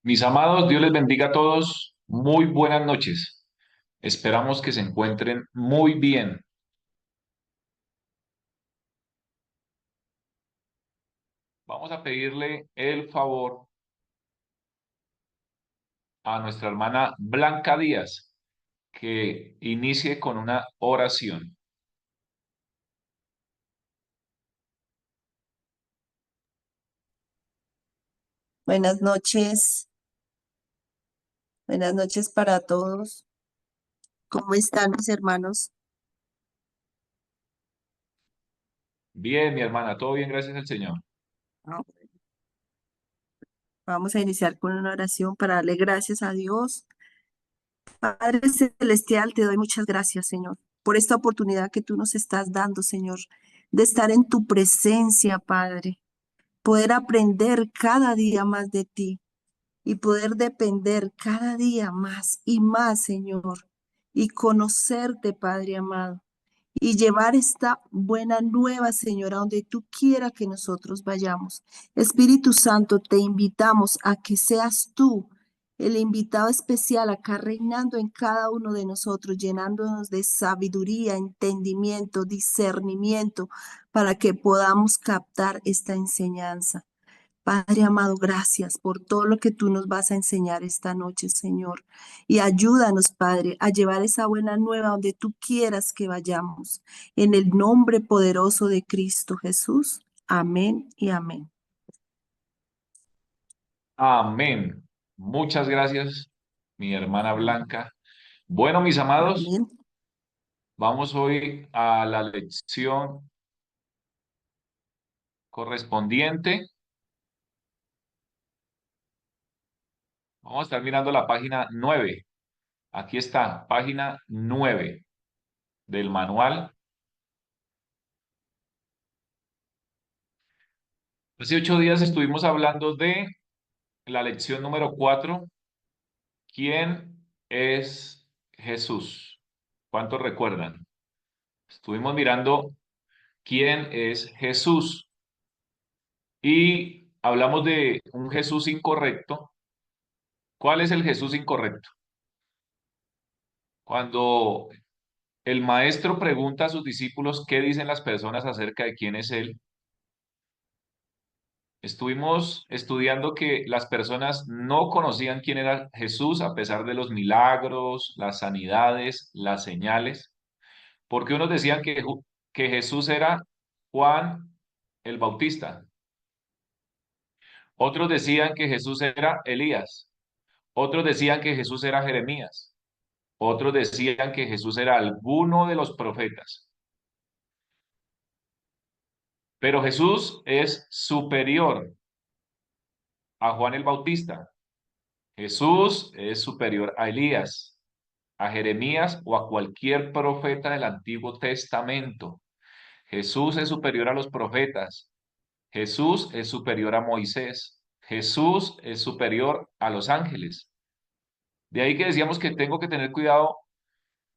Mis amados, Dios les bendiga a todos. Muy buenas noches. Esperamos que se encuentren muy bien. Vamos a pedirle el favor a nuestra hermana Blanca Díaz que inicie con una oración. Buenas noches para todos. ¿Cómo están mis hermanos? Bien, mi hermana, todo bien, gracias al Señor. Ah, Vamos a iniciar con una oración para darle gracias a Dios. Padre Celestial, te doy muchas gracias, Señor, por esta oportunidad que tú nos estás dando, Señor, de estar en tu presencia, Padre, poder aprender cada día más de ti y poder depender cada día más y más, Señor, y conocerte, Padre amado, y llevar esta buena nueva, Señor, a donde tú quieras que nosotros vayamos. Espíritu Santo, te invitamos a que seas tú el invitado especial acá reinando en cada uno de nosotros, llenándonos de sabiduría, entendimiento, discernimiento, para que podamos captar esta enseñanza. Padre amado, gracias por todo lo que tú nos vas a enseñar esta noche, Señor. Y ayúdanos, Padre, a llevar esa buena nueva donde tú quieras que vayamos. En el nombre poderoso de Cristo Jesús. Amén y amén. Amén. Muchas gracias, mi hermana Blanca. Bueno, mis amados, Amén. vamos hoy a la lección correspondiente. Vamos a estar mirando la página 9. Aquí está, página 9 del manual. Hace 8 días estuvimos hablando de la lección número 4. ¿Quién es Jesús? ¿Cuántos recuerdan? Estuvimos mirando quién es Jesús y hablamos de un Jesús incorrecto. ¿Cuál es el Jesús incorrecto? Cuando el maestro pregunta a sus discípulos qué dicen las personas acerca de quién es él, estuvimos estudiando que las personas no conocían quién era Jesús a pesar de los milagros, las sanidades, las señales, porque unos decían que Jesús era Juan el Bautista, otros decían que Jesús era Elías, otros decían que Jesús era Jeremías, otros decían que Jesús era alguno de los profetas, pero Jesús es superior a Juan el Bautista. Jesús es superior a Elías, a Jeremías o a cualquier profeta del Antiguo Testamento. Jesús es superior a los profetas. Jesús es superior a Moisés. Jesús es superior a los ángeles. De ahí que decíamos que tengo que tener cuidado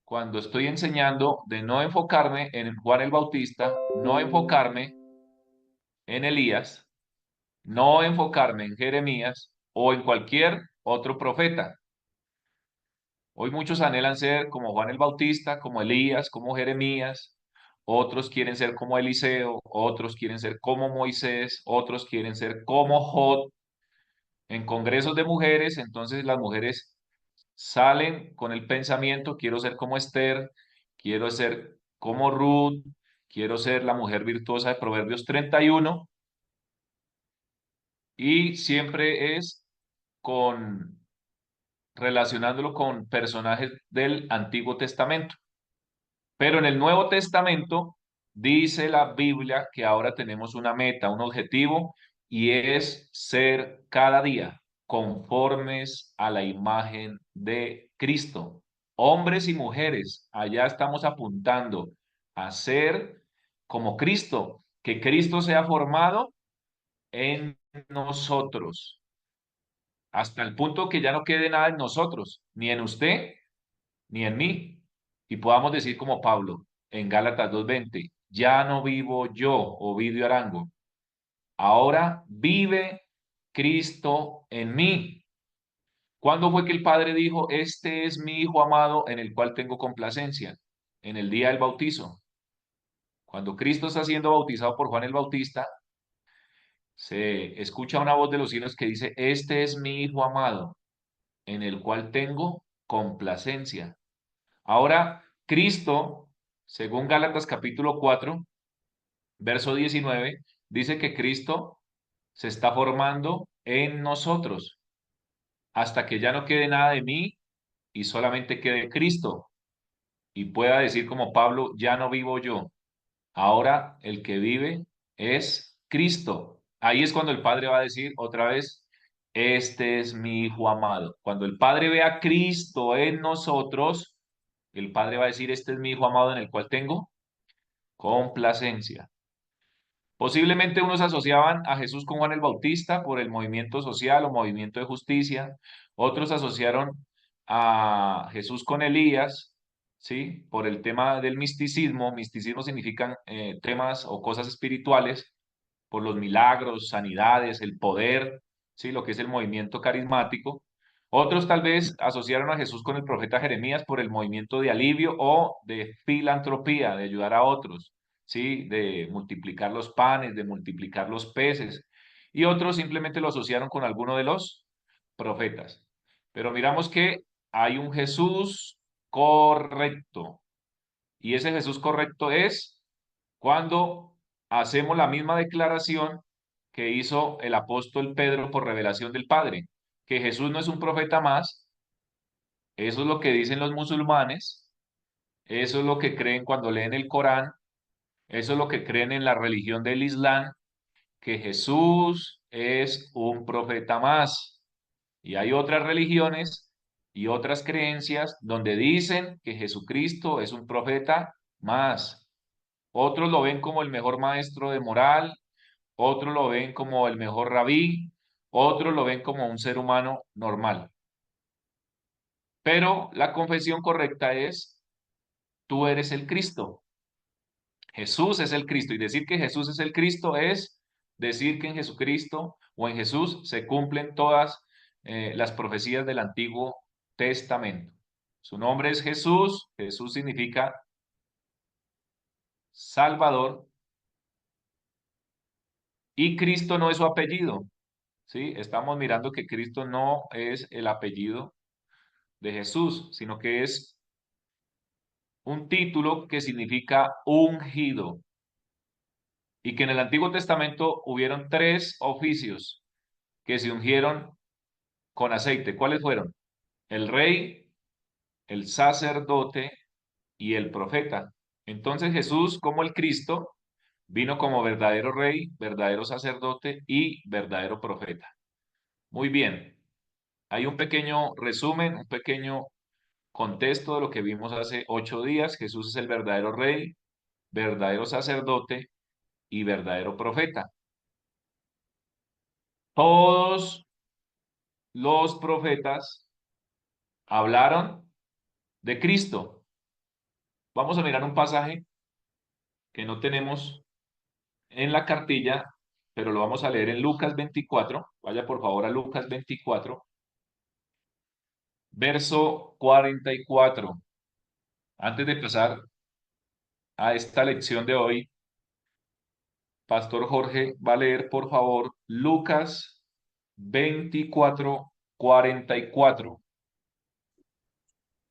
cuando estoy enseñando de no enfocarme en Juan el Bautista, no enfocarme en Elías, no enfocarme en Jeremías o en cualquier otro profeta. Hoy muchos anhelan ser como Juan el Bautista, como Elías, como Jeremías. Otros quieren ser como Eliseo, otros quieren ser como Moisés, otros quieren ser como Jod. En congresos de mujeres, entonces las mujeres salen con el pensamiento, quiero ser como Esther, quiero ser como Ruth, quiero ser la mujer virtuosa de Proverbios 31, y siempre es con relacionándolo con personajes del Antiguo Testamento. Pero en el Nuevo Testamento dice la Biblia que ahora tenemos una meta, un objetivo, y es ser cada día conformes a la imagen de Cristo. Hombres y mujeres, allá estamos apuntando a ser como Cristo, que Cristo sea formado en nosotros, hasta el punto que ya no quede nada en nosotros, ni en usted, ni en mí, y podamos decir como Pablo en Gálatas 2:20, ya no vivo yo, Ovidio Arango, ahora vive Cristo en mí. ¿Cuándo fue que el Padre dijo, este es mi Hijo amado en el cual tengo complacencia? En el día del bautizo. Cuando Cristo está siendo bautizado por Juan el Bautista, se escucha una voz de los cielos que dice, este es mi Hijo amado en el cual tengo complacencia. Ahora, Cristo, según Gálatas capítulo 4, verso 19, dice que Cristo se está formando en nosotros hasta que ya no quede nada de mí y solamente quede Cristo y pueda decir como Pablo, ya no vivo yo, ahora el que vive es Cristo. Ahí es cuando el Padre va a decir otra vez, este es mi Hijo amado. Cuando el Padre ve a Cristo en nosotros, el Padre va a decir, este es mi Hijo amado en el cual tengo complacencia. Posiblemente unos asociaban a Jesús con Juan el Bautista por el movimiento social o movimiento de justicia, otros asociaron a Jesús con Elías, ¿sí? Por el tema del misticismo. Misticismo significan temas o cosas espirituales, por los milagros, sanidades, el poder, ¿sí? Lo que es el movimiento carismático. Otros tal vez asociaron a Jesús con el profeta Jeremías por el movimiento de alivio o de filantropía, de ayudar a otros, ¿sí? De multiplicar los panes, de multiplicar los peces. Y otros simplemente lo asociaron con alguno de los profetas. Pero miramos que hay un Jesús correcto. Y ese Jesús correcto es cuando hacemos la misma declaración que hizo el apóstol Pedro por revelación del Padre, que Jesús no es un profeta más, eso es lo que dicen los musulmanes, eso es lo que creen cuando leen el Corán, eso es lo que creen en la religión del Islam, que Jesús es un profeta más. Y hay otras religiones y otras creencias donde dicen que Jesucristo es un profeta más. Otros lo ven como el mejor maestro de moral, otros lo ven como el mejor rabí, otros lo ven como un ser humano normal. Pero la confesión correcta es, tú eres el Cristo. Jesús es el Cristo. Y decir que Jesús es el Cristo es decir que en Jesucristo o en Jesús se cumplen todas las profecías del Antiguo Testamento. Su nombre es Jesús. Jesús significa Salvador. Y Cristo no es su apellido. ¿Sí? Estamos mirando que Cristo no es el apellido de Jesús, sino que es un título que significa ungido. Y que en el Antiguo Testamento hubieron tres oficios que se ungieron con aceite. ¿Cuáles fueron? El rey, el sacerdote y el profeta. Entonces Jesús, como el Cristo, vino como verdadero rey, verdadero sacerdote y verdadero profeta. Muy bien. Hay un pequeño resumen, un pequeño contexto de lo que vimos hace 8 días. Jesús es el verdadero rey, verdadero sacerdote y verdadero profeta. Todos los profetas hablaron de Cristo. Vamos a mirar un pasaje que no tenemos en la cartilla, pero lo vamos a leer en Lucas 24. Vaya por favor a Lucas 24, verso 44. Antes de pasar a esta lección de hoy, Pastor Jorge va a leer por favor Lucas 24:44.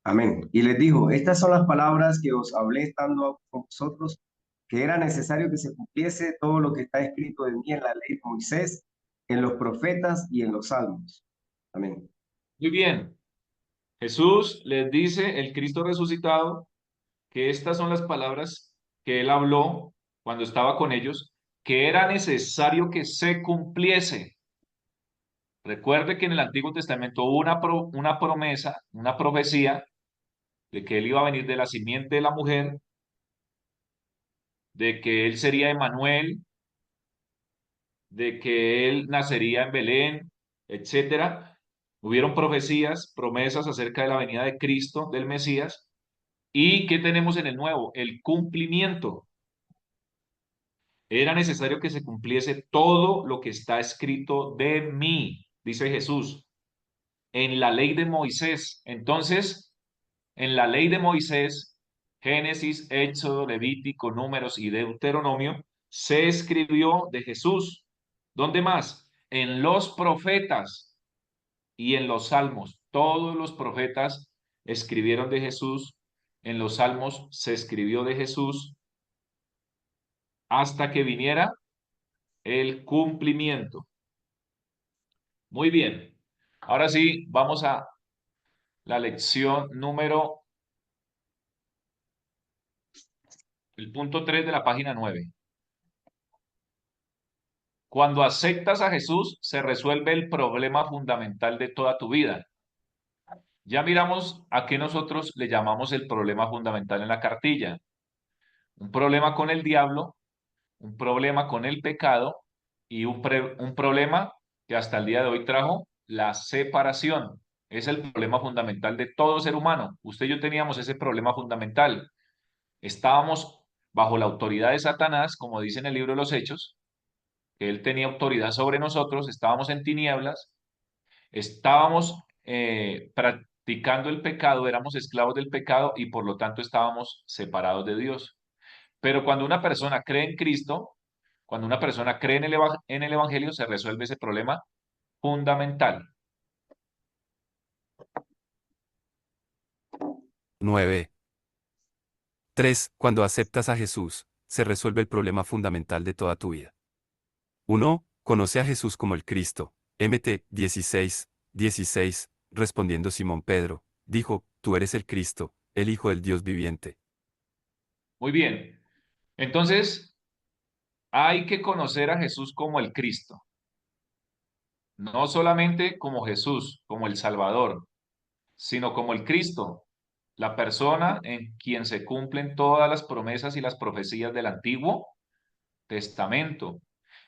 Amén. Y les dijo, estas son las palabras que os hablé estando con vosotros, que era necesario que se cumpliese todo lo que está escrito de mí en la ley de Moisés, en los profetas y en los salmos. Amén. Muy bien. Jesús les dice, el Cristo resucitado, que estas son las palabras que él habló cuando estaba con ellos, que era necesario que se cumpliese. Recuerde que en el Antiguo Testamento hubo una promesa, una profecía de que él iba a venir de la simiente de la mujer, de que él sería Emanuel, de que él nacería en Belén, etcétera. Hubieron profecías, promesas acerca de la venida de Cristo, del Mesías. ¿Y qué tenemos en el nuevo? El cumplimiento. Era necesario que se cumpliese todo lo que está escrito de mí, dice Jesús. en la ley de Moisés. Entonces, en la ley de Moisés, Génesis, Éxodo, Levítico, Números y Deuteronomio, se escribió de Jesús. ¿Dónde más? En los profetas y en los salmos. Todos los profetas escribieron de Jesús. En los salmos se escribió de Jesús hasta que viniera el cumplimiento. Muy bien. Ahora sí, vamos a la lección número, el punto 3 de la página 9. Cuando aceptas a Jesús, se resuelve el problema fundamental de toda tu vida. Ya miramos a qué nosotros le llamamos el problema fundamental en la cartilla. Un problema con el diablo, un problema con el pecado y un problema que hasta el día de hoy trajo la separación. Es el problema fundamental de todo ser humano. Usted y yo teníamos ese problema fundamental. Estábamos bajo la autoridad de Satanás, como dice en el libro de los Hechos, que él tenía autoridad sobre nosotros, estábamos en tinieblas, estábamos practicando el pecado, éramos esclavos del pecado y por lo tanto estábamos separados de Dios. Pero cuando una persona cree en Cristo, cuando una persona cree en el Evangelio, se resuelve ese problema fundamental. 9. 3. Cuando aceptas a Jesús, se resuelve el problema fundamental de toda tu vida. 1. Conoce a Jesús como el Cristo. Mt 16, 16. Respondiendo Simón Pedro, dijo, tú eres el Cristo, el Hijo del Dios viviente. Muy bien. Entonces, hay que conocer a Jesús como el Cristo. No solamente como Jesús, como el Salvador, sino como el Cristo, la persona en quien se cumplen todas las promesas y las profecías del Antiguo Testamento.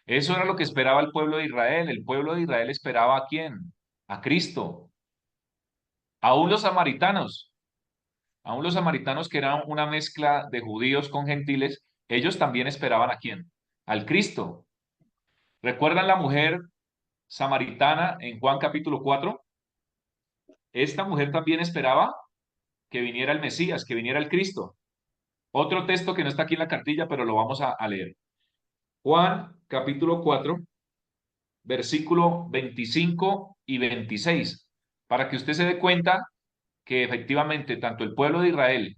Eso era lo que esperaba el pueblo de Israel. El pueblo de Israel esperaba ¿a quién? A Cristo. Aún aún los samaritanos que eran una mezcla de judíos con gentiles, ellos también esperaban ¿a quién? Al Cristo. ¿Recuerdan la mujer samaritana en Juan capítulo 4? Esta mujer también esperaba que viniera el Mesías, que viniera el Cristo. Otro texto que no está aquí en la cartilla, pero lo vamos a leer. Juan capítulo 4, versículo 25 y 26, para que usted se dé cuenta que efectivamente tanto el pueblo de Israel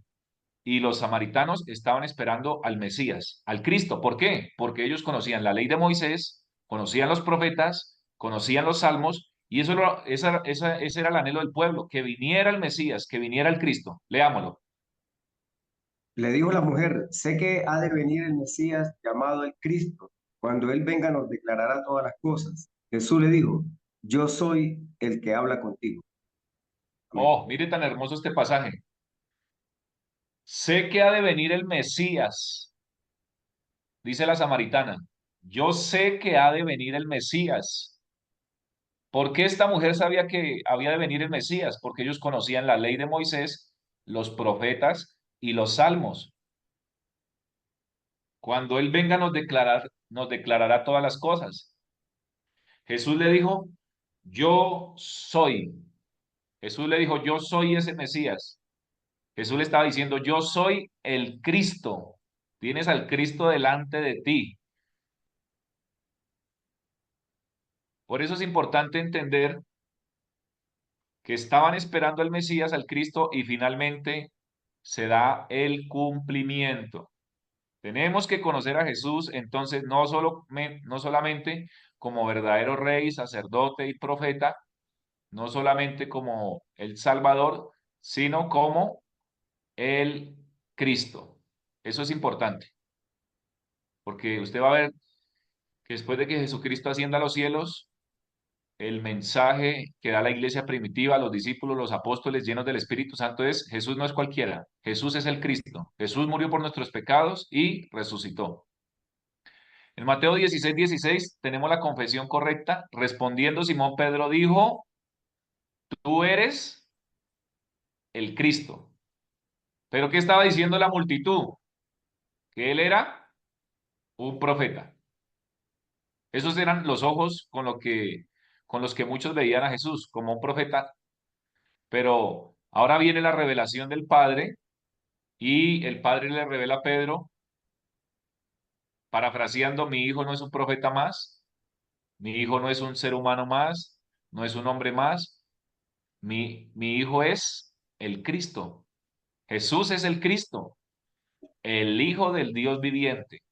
y los samaritanos estaban esperando al Mesías, al Cristo. ¿Por qué? Porque ellos conocían la ley de Moisés, conocían los profetas, conocían los salmos, y ese era el anhelo del pueblo, que viniera el Mesías, que viniera el Cristo. Leámoslo. Le dijo la mujer, sé que ha de venir el Mesías llamado el Cristo. Cuando Él venga nos declarará todas las cosas. Jesús le dijo, yo soy el que habla contigo. Amén. Oh, mire tan hermoso este pasaje. Sé que ha de venir el Mesías, dice la samaritana. Yo sé que ha de venir el Mesías. ¿Por qué esta mujer sabía que había de venir el Mesías? Porque ellos conocían la ley de Moisés, los profetas y los salmos. Cuando Él venga nos declarará todas las cosas. Jesús le dijo, yo soy. Jesús le dijo, yo soy ese Mesías. Jesús le estaba diciendo, yo soy el Cristo. Tienes al Cristo delante de ti. Por eso es importante entender que estaban esperando al Mesías, al Cristo, y finalmente se da el cumplimiento. Tenemos que conocer a Jesús, entonces, no solamente como verdadero rey, sacerdote y profeta, no solamente como el Salvador, sino como el Cristo. Eso es importante, porque usted va a ver que después de que Jesucristo ascienda a los cielos, el mensaje que da la iglesia primitiva, los discípulos, los apóstoles llenos del Espíritu Santo es, Jesús no es cualquiera, Jesús es el Cristo. Jesús murió por nuestros pecados y resucitó. En Mateo 16, 16 tenemos la confesión correcta. Respondiendo Simón Pedro dijo, tú eres el Cristo. Pero ¿qué estaba diciendo la multitud? Que él era un profeta. Esos eran los ojos con los que con los que muchos veían a Jesús como un profeta, pero ahora viene la revelación del Padre y el Padre le revela a Pedro, parafraseando: mi hijo no es un profeta más, mi hijo no es un ser humano más, no es un hombre más, mi hijo es el Cristo. Jesús es el Cristo, el Hijo del Dios viviente.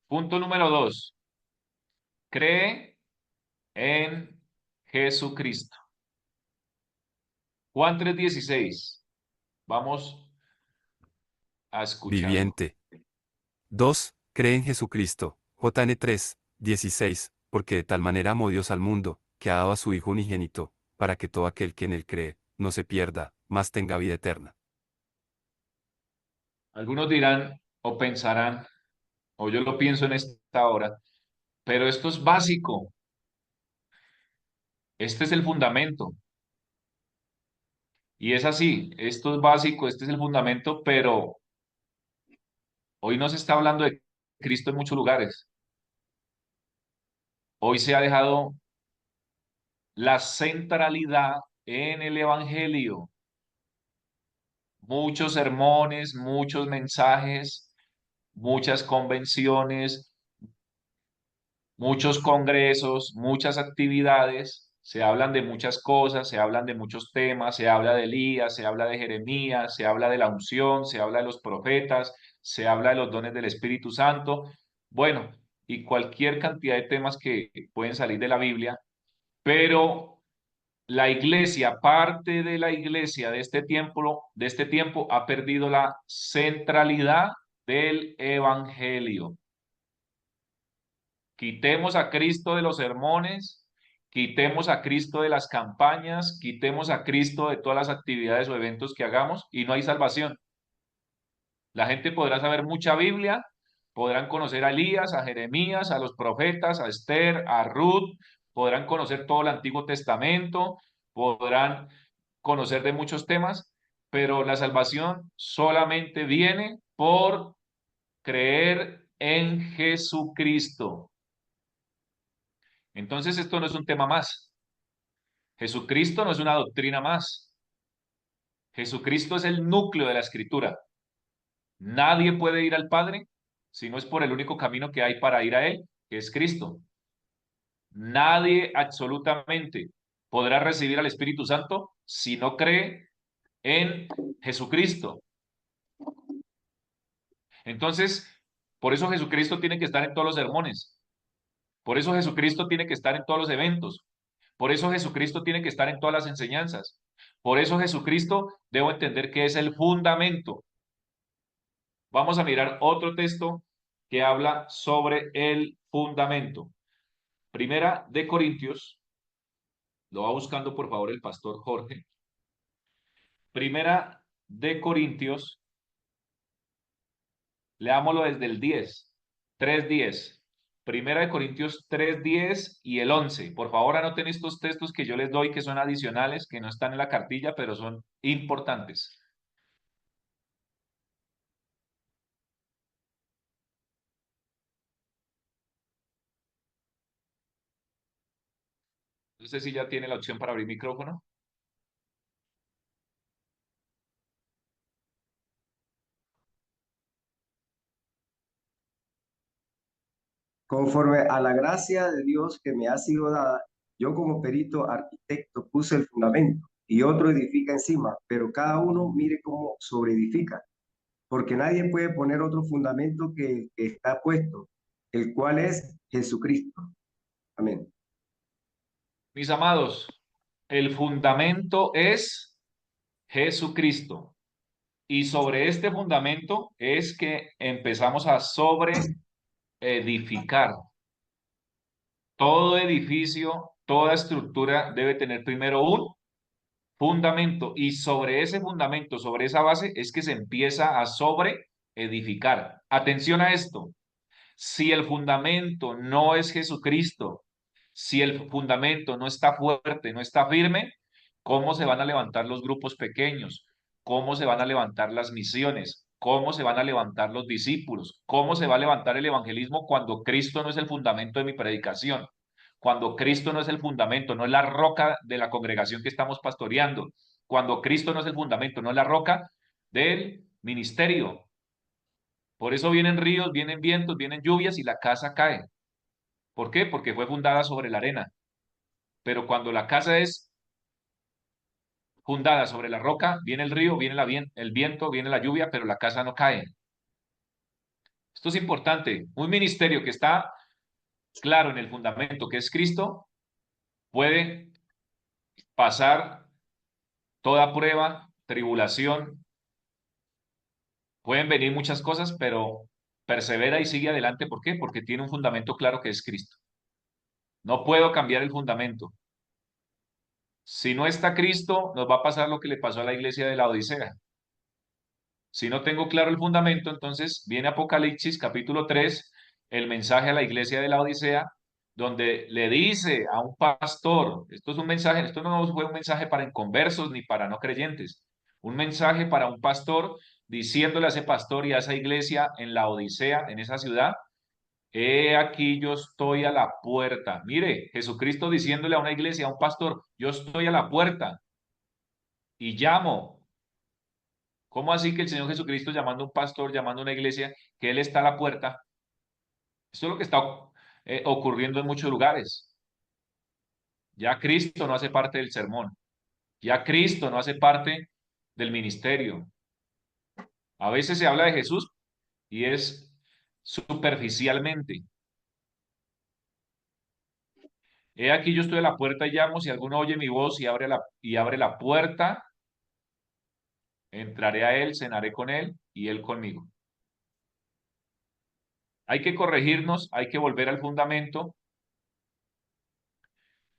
Punto número 2. Cree en Jesucristo. Juan 3:16. Vamos a escucharlo. Viviente. 2. Cree en Jesucristo. JN 3, 16, porque de tal manera amó Dios al mundo, que ha dado a su Hijo unigénito, para que todo aquel que en él cree, no se pierda, mas tenga vida eterna. Algunos dirán o pensarán, o yo lo pienso en esta hora, pero esto es básico. Este es el fundamento. Y es así, esto es básico, este es el fundamento, pero hoy no se está hablando de Cristo en muchos lugares. Hoy se ha dejado la centralidad en el Evangelio. Muchos sermones, muchos mensajes, muchas convenciones, muchos congresos, muchas actividades, se hablan de muchas cosas, se hablan de muchos temas, se habla de Elías, se habla de Jeremías, se habla de la unción, se habla de los profetas, se habla de los dones del Espíritu Santo, bueno, y cualquier cantidad de temas que pueden salir de la Biblia, pero la iglesia, parte de la iglesia de este tiempo ha perdido la centralidad del evangelio. Quitemos a Cristo de los sermones, quitemos a Cristo de las campañas, quitemos a Cristo de todas las actividades o eventos que hagamos y no hay salvación. La gente podrá saber mucha Biblia, podrán conocer a Elías, a Jeremías, a los profetas, a Esther, a Ruth, podrán conocer todo el Antiguo Testamento, podrán conocer de muchos temas, pero la salvación solamente viene por creer en Jesucristo. Entonces esto no es un tema más. Jesucristo no es una doctrina más. Jesucristo es el núcleo de la Escritura. Nadie puede ir al Padre si no es por el único camino que hay para ir a Él, que es Cristo. Nadie absolutamente podrá recibir al Espíritu Santo si no cree en Jesucristo. Entonces, por eso Jesucristo tiene que estar en todos los sermones. Por eso Jesucristo tiene que estar en todos los eventos. Por eso Jesucristo tiene que estar en todas las enseñanzas. Por eso Jesucristo debo entender que es el fundamento. Vamos a mirar otro texto que habla sobre el fundamento. Primera de Corintios, lo va buscando por favor el pastor Jorge. Primera de Corintios, leámoslo desde el 10, 3:10. Primera de Corintios 3:10 y el 11. Por favor, anoten estos textos que yo les doy, que son adicionales, que no están en la cartilla, pero son importantes. No sé si ya tiene la opción para abrir micrófono. Conforme a la gracia de Dios que me ha sido dada, yo como perito arquitecto puse el fundamento y otro edifica encima, pero cada uno mire cómo sobreedifica, porque nadie puede poner otro fundamento que el que está puesto, el cual es Jesucristo. Amén. Mis amados, el fundamento es Jesucristo. Y sobre este fundamento es que empezamos a sobreedificar. Todo edificio, toda estructura debe tener primero un fundamento y sobre ese fundamento, sobre esa base, es que se empieza a sobreedificar. Atención a esto. Si el fundamento no es Jesucristo, si el fundamento no está fuerte, no está firme, ¿cómo se van a levantar los grupos pequeños? ¿Cómo se van a levantar las misiones? ¿Cómo se van a levantar los discípulos? ¿Cómo se va a levantar el evangelismo cuando Cristo no es el fundamento de mi predicación? Cuando Cristo no es el fundamento, no es la roca de la congregación que estamos pastoreando. Cuando Cristo no es el fundamento, no es la roca del ministerio. Por eso vienen ríos, vienen vientos, vienen lluvias y la casa cae. ¿Por qué? Porque fue fundada sobre la arena. Pero cuando la casa es fundada sobre la roca, viene el río, viene el viento, viene la lluvia, pero la casa no cae. Esto es importante. Un ministerio que está claro en el fundamento que es Cristo puede pasar toda prueba, tribulación, pueden venir muchas cosas, pero persevera y sigue adelante. ¿Por qué? Porque tiene un fundamento claro que es Cristo. No puedo cambiar el fundamento. Si no está Cristo, nos va a pasar lo que le pasó a la iglesia de la Odisea. Si no tengo claro el fundamento, entonces viene Apocalipsis capítulo 3, el mensaje a la iglesia de la Odisea, donde le dice a un pastor, esto es un mensaje, esto no fue un mensaje para inconversos ni para no creyentes, un mensaje para un pastor diciéndole a ese pastor y a esa iglesia en la Odisea, en esa ciudad, he aquí yo estoy a la puerta. Mire, Jesucristo diciéndole a una iglesia, a un pastor, yo estoy a la puerta y llamo. ¿Cómo así que el Señor Jesucristo llamando a un pastor, llamando a una iglesia, que Él está a la puerta? Esto es lo que está ocurriendo en muchos lugares. Ya Cristo no hace parte del sermón. Ya Cristo no hace parte del ministerio. A veces se habla de Jesús y es superficialmente. He aquí yo estoy a la puerta y llamo, si alguno oye mi voz y abre la puerta, entraré a él, cenaré con él y él conmigo. Hay que corregirnos, hay que volver al fundamento.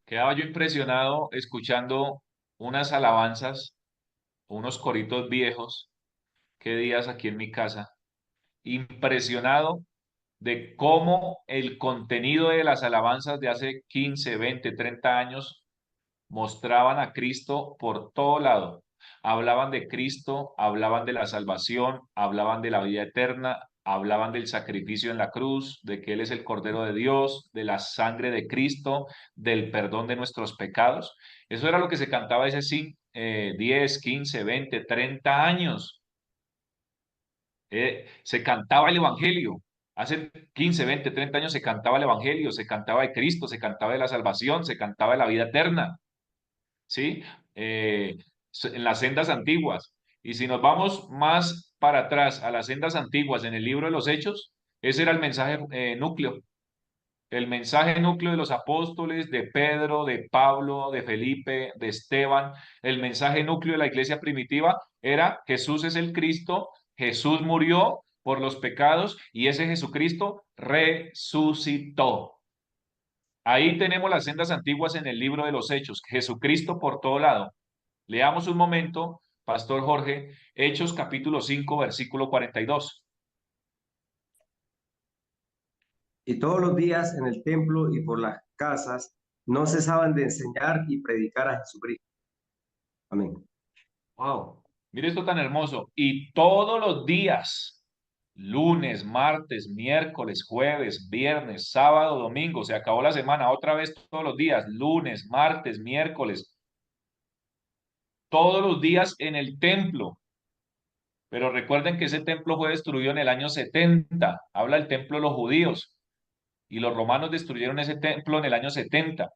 Quedaba yo impresionado escuchando unas alabanzas, unos coritos viejos, qué días aquí en mi casa, impresionado de cómo el contenido de las alabanzas de hace 15, 20, 30 años mostraban a Cristo por todo lado. Hablaban de Cristo, hablaban de la salvación, hablaban de la vida eterna, hablaban del sacrificio en la cruz, de que Él es el Cordero de Dios, de la sangre de Cristo, del perdón de nuestros pecados. Eso era lo que se cantaba hace 10, 15, 20, 30 años. Se cantaba el Evangelio. Hace 15, 20, 30 años se cantaba el Evangelio, se cantaba de Cristo, se cantaba de la salvación, se cantaba de la vida eterna. ¿Sí? Eh, en las sendas antiguas. Y si nos vamos más para atrás a las sendas antiguas en el libro de los Hechos, ese era el mensaje núcleo. El mensaje núcleo de los apóstoles, de Pedro, de Pablo, de Felipe, de Esteban, el mensaje núcleo de la iglesia primitiva era Jesús es el Cristo, Jesús murió por los pecados y ese Jesucristo resucitó. Ahí tenemos las sendas antiguas en el libro de los Hechos, Jesucristo por todo lado. Leamos un momento, Pastor Jorge, Hechos capítulo 5, versículo 42. Y todos los días en el templo y por las casas no cesaban de enseñar y predicar a Jesucristo. Amén. Wow. Mire esto tan hermoso. Y todos los días, lunes, martes, miércoles, jueves, viernes, sábado, domingo, se acabó la semana, otra vez todos los días, lunes, martes, miércoles, todos los días en el templo. Pero recuerden que ese templo fue destruido en el año 70. Habla el templo de los judíos. Y los romanos destruyeron ese templo en el año 70.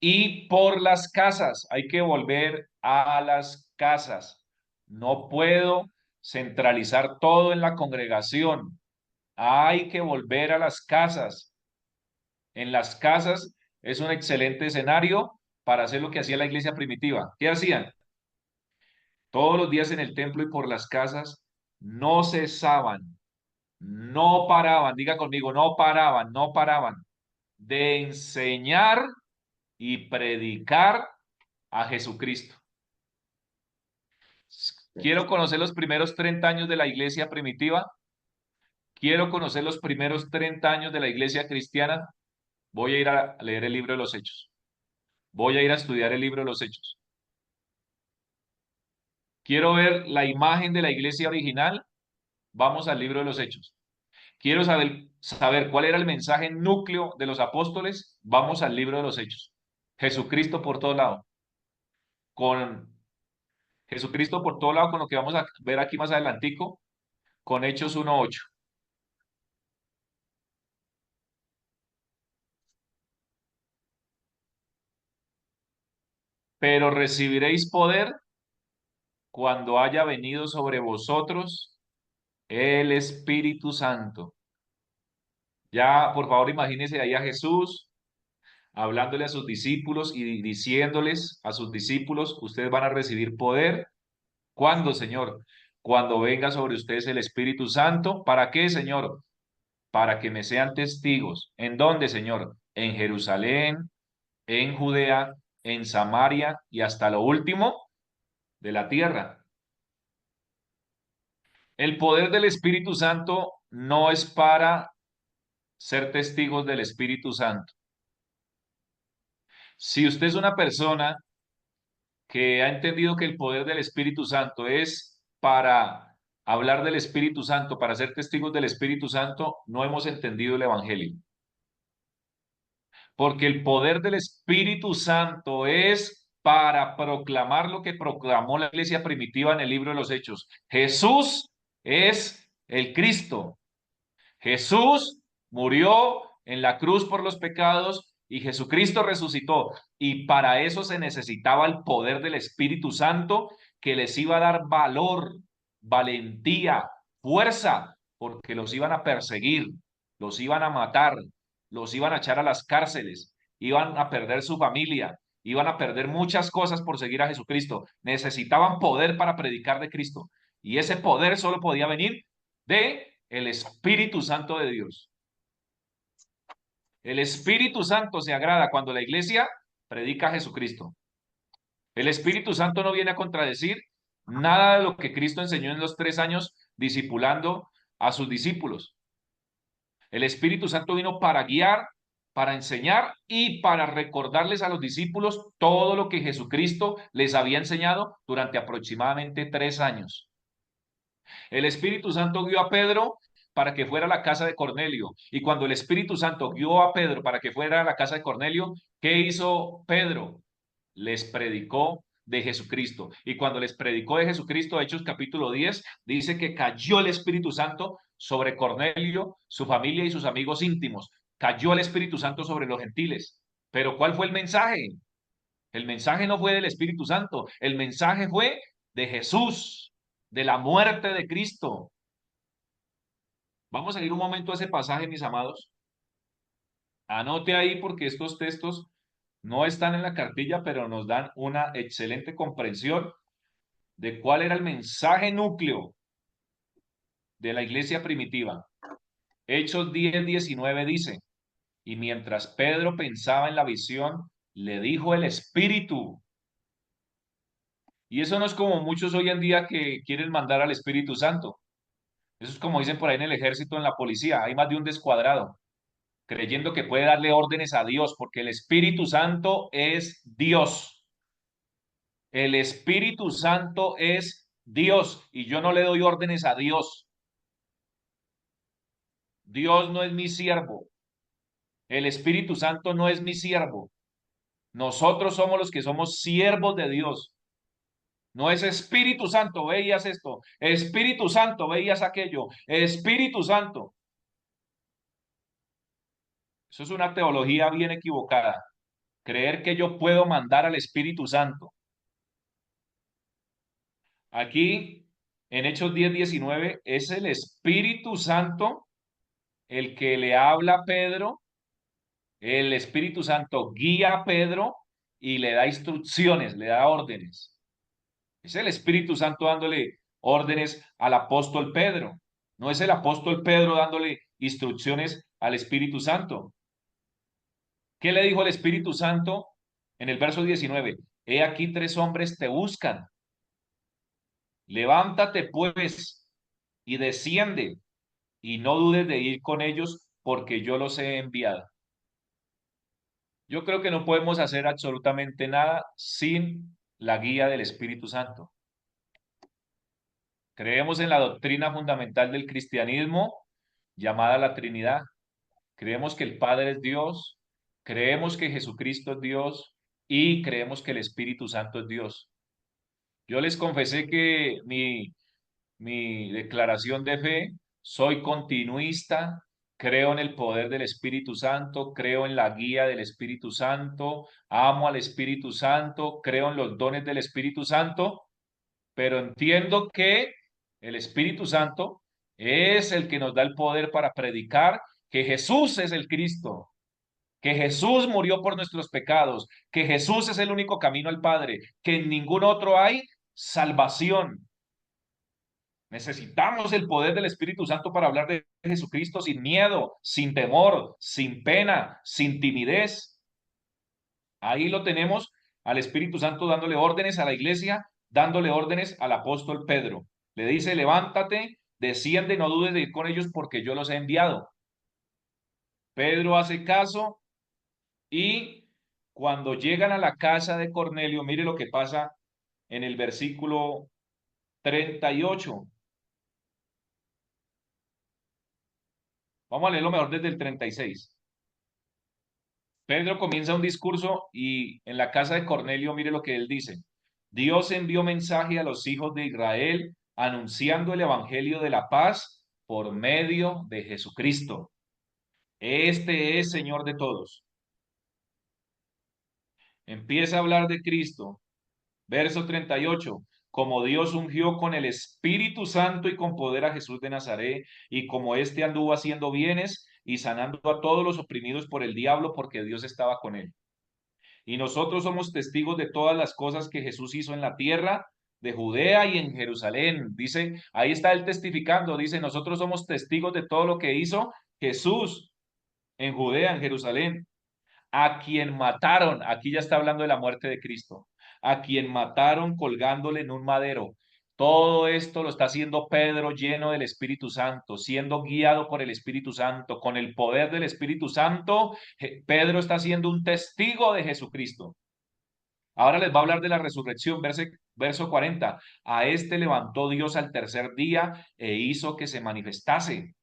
Y por las casas, hay que volver a las casas. No puedo centralizar todo en la congregación. Hay que volver a las casas. En las casas es un excelente escenario para hacer lo que hacía la iglesia primitiva. ¿Qué hacían? Todos los días en el templo y por las casas no cesaban, no paraban, diga conmigo, no paraban, no paraban de enseñar y predicar a Jesucristo. Quiero conocer los primeros 30 años de la iglesia primitiva. Quiero conocer los primeros 30 años de la iglesia cristiana. Voy a ir a leer el libro de los Hechos. Voy a ir a estudiar el libro de los Hechos. Quiero ver la imagen de la iglesia original. Vamos al libro de los Hechos. Quiero saber cuál era el mensaje núcleo de los apóstoles. Vamos al libro de los Hechos. Jesucristo por todo lado. Con Jesucristo por todo lado, con lo que vamos a ver aquí más adelantico, con Hechos 1:8. Pero recibiréis poder cuando haya venido sobre vosotros el Espíritu Santo. Ya, por favor, imagínense ahí a Jesús hablándole a sus discípulos y diciéndoles a sus discípulos, ustedes van a recibir poder. ¿Cuándo, Señor? Cuando venga sobre ustedes el Espíritu Santo. ¿Para qué, Señor? Para que me sean testigos. ¿En dónde, Señor? En Jerusalén, en Judea, en Samaria y hasta lo último de la tierra. El poder del Espíritu Santo no es para ser testigos del Espíritu Santo. Si usted es una persona que ha entendido que el poder del Espíritu Santo es para hablar del Espíritu Santo, para ser testigos del Espíritu Santo, no hemos entendido el Evangelio. Porque el poder del Espíritu Santo es para proclamar lo que proclamó la iglesia primitiva en el libro de los Hechos. Jesús es el Cristo. Jesús murió en la cruz por los pecados y Jesucristo resucitó. Y para eso se necesitaba el poder del Espíritu Santo que les iba a dar valor, valentía, fuerza, porque los iban a perseguir, los iban a matar, los iban a echar a las cárceles, iban a perder su familia, iban a perder muchas cosas por seguir a Jesucristo. Necesitaban poder para predicar de Cristo. Y ese poder solo podía venir de el Espíritu Santo de Dios. El Espíritu Santo se agrada cuando la iglesia predica a Jesucristo. El Espíritu Santo no viene a contradecir nada de lo que Cristo enseñó en los 3 años discipulando a sus discípulos. El Espíritu Santo vino para guiar, para enseñar y para recordarles a los discípulos todo lo que Jesucristo les había enseñado durante aproximadamente 3 años. El Espíritu Santo guió a Pedro para que fuera a la casa de Cornelio. Y cuando el Espíritu Santo guió a Pedro para que fuera a la casa de Cornelio, ¿qué hizo Pedro? Les predicó de Jesucristo. Y cuando les predicó de Jesucristo, Hechos capítulo 10, dice que cayó el Espíritu Santo sobre Cornelio, su familia y sus amigos íntimos. Cayó el Espíritu Santo sobre los gentiles. Pero ¿cuál fue el mensaje? El mensaje no fue del Espíritu Santo, el mensaje fue de Jesús, de la muerte de Cristo. Vamos a ir un momento a ese pasaje, mis amados. Anote ahí porque estos textos no están en la cartilla, pero nos dan una excelente comprensión de cuál era el mensaje núcleo de la iglesia primitiva. Hechos 10:19 dice, y mientras Pedro pensaba en la visión, le dijo el Espíritu. Y eso no es como muchos hoy en día que quieren mandar al Espíritu Santo. Eso es como dicen por ahí en el ejército, en la policía, hay más de un descuadrado, creyendo que puede darle órdenes a Dios, porque el Espíritu Santo es Dios. El Espíritu Santo es Dios y yo no le doy órdenes a Dios. Dios no es mi siervo. El Espíritu Santo no es mi siervo. Nosotros somos los que somos siervos de Dios. No es Espíritu Santo, veías esto. Espíritu Santo, veías aquello. Espíritu Santo. Eso es una teología bien equivocada. Creer que yo puedo mandar al Espíritu Santo. Aquí, en Hechos 10:19, es el Espíritu Santo el que le habla a Pedro. El Espíritu Santo guía a Pedro y le da instrucciones, le da órdenes. Es el Espíritu Santo dándole órdenes al apóstol Pedro. No es el apóstol Pedro dándole instrucciones al Espíritu Santo. ¿Qué le dijo el Espíritu Santo en el verso 19? He aquí 3 hombres te buscan. Levántate pues y desciende y no dudes de ir con ellos porque yo los he enviado. Yo creo que no podemos hacer absolutamente nada sin la guía del Espíritu Santo. Creemos en la doctrina fundamental del cristianismo llamada la Trinidad. Creemos que el Padre es Dios, creemos que Jesucristo es Dios y creemos que el Espíritu Santo es Dios. Yo les confesé que mi declaración de fe, soy continuista, creo en el poder del Espíritu Santo, creo en la guía del Espíritu Santo, amo al Espíritu Santo, creo en los dones del Espíritu Santo, pero entiendo que el Espíritu Santo es el que nos da el poder para predicar que Jesús es el Cristo, que Jesús murió por nuestros pecados, que Jesús es el único camino al Padre, que en ningún otro hay salvación. Necesitamos el poder del Espíritu Santo para hablar de Jesucristo sin miedo, sin temor, sin pena, sin timidez. Ahí lo tenemos al Espíritu Santo dándole órdenes a la iglesia, dándole órdenes al apóstol Pedro. Le dice, levántate, desciende, no dudes de ir con ellos porque yo los he enviado. Pedro hace caso y cuando llegan a la casa de Cornelio, mire lo que pasa en el versículo 38. Vamos a leerlo mejor desde el 36. Pedro comienza un discurso y en la casa de Cornelio, mire lo que él dice. Dios envió mensaje a los hijos de Israel anunciando el evangelio de la paz por medio de Jesucristo. Este es Señor de todos. Empieza a hablar de Cristo. Verso 38. Como Dios ungió con el Espíritu Santo y con poder a Jesús de Nazaret, y como éste anduvo haciendo bienes y sanando a todos los oprimidos por el diablo, porque Dios estaba con él. Y nosotros somos testigos de todas las cosas que Jesús hizo en la tierra de Judea y en Jerusalén. Dice, ahí está él testificando, dice, nosotros somos testigos de todo lo que hizo Jesús en Judea, en Jerusalén, a quien mataron, aquí ya está hablando de la muerte de Cristo, a quien mataron colgándole en un madero. Todo esto lo está haciendo Pedro lleno del Espíritu Santo, siendo guiado por el Espíritu Santo, con el poder del Espíritu Santo. Pedro está siendo un testigo de Jesucristo. Ahora les va a hablar de la resurrección, verso 40. A este levantó Dios al tercer día e hizo que se manifestase,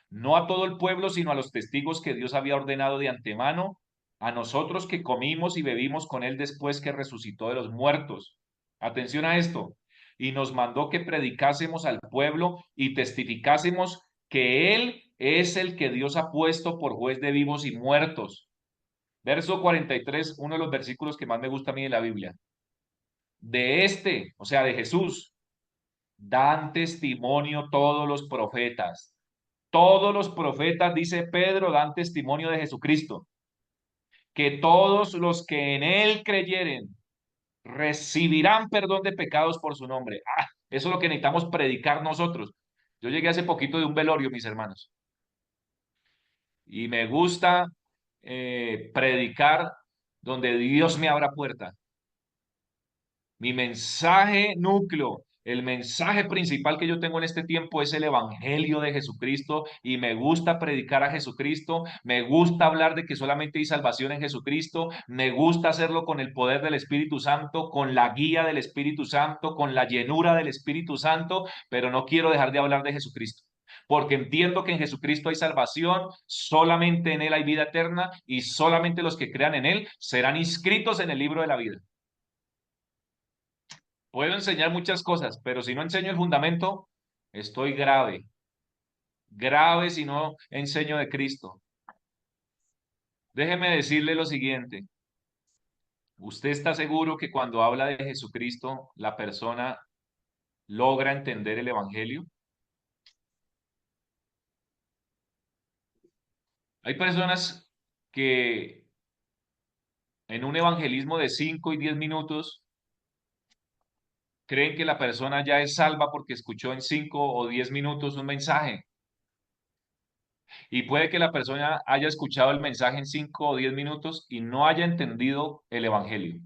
no a todo el pueblo, sino a los testigos que Dios había ordenado de antemano, a nosotros que comimos y bebimos con él después que resucitó de los muertos. Atención a esto. Y nos mandó que predicásemos al pueblo y testificásemos que él es el que Dios ha puesto por juez de vivos y muertos. Verso 43, uno de los versículos que más me gusta a mí de la Biblia. De este, o sea, de Jesús, dan testimonio todos los profetas. Todos los profetas, dice Pedro, dan testimonio de Jesucristo. Que todos los que en él creyeren recibirán perdón de pecados por su nombre. Eso es lo que necesitamos predicar nosotros. Yo llegué hace poquito de un velorio, mis hermanos, y me gusta predicar donde Dios me abra puerta. Mi mensaje núcleo, el mensaje principal que yo tengo en este tiempo es el evangelio de Jesucristo y me gusta predicar a Jesucristo, me gusta hablar de que solamente hay salvación en Jesucristo, me gusta hacerlo con el poder del Espíritu Santo, con la guía del Espíritu Santo, con la llenura del Espíritu Santo, pero no quiero dejar de hablar de Jesucristo. Porque entiendo que en Jesucristo hay salvación, solamente en Él hay vida eterna y solamente los que crean en Él serán inscritos en el libro de la vida. Puedo enseñar muchas cosas, pero si no enseño el fundamento, estoy grave. Grave si no enseño de Cristo. Déjeme decirle lo siguiente. ¿Usted está seguro que cuando habla de Jesucristo, la persona logra entender el Evangelio? Hay personas que en un evangelismo de 5 y 10 minutos creen que la persona ya es salva porque escuchó en 5 o 10 minutos un mensaje. Y puede que la persona haya escuchado el mensaje en 5 o 10 minutos y no haya entendido el Evangelio.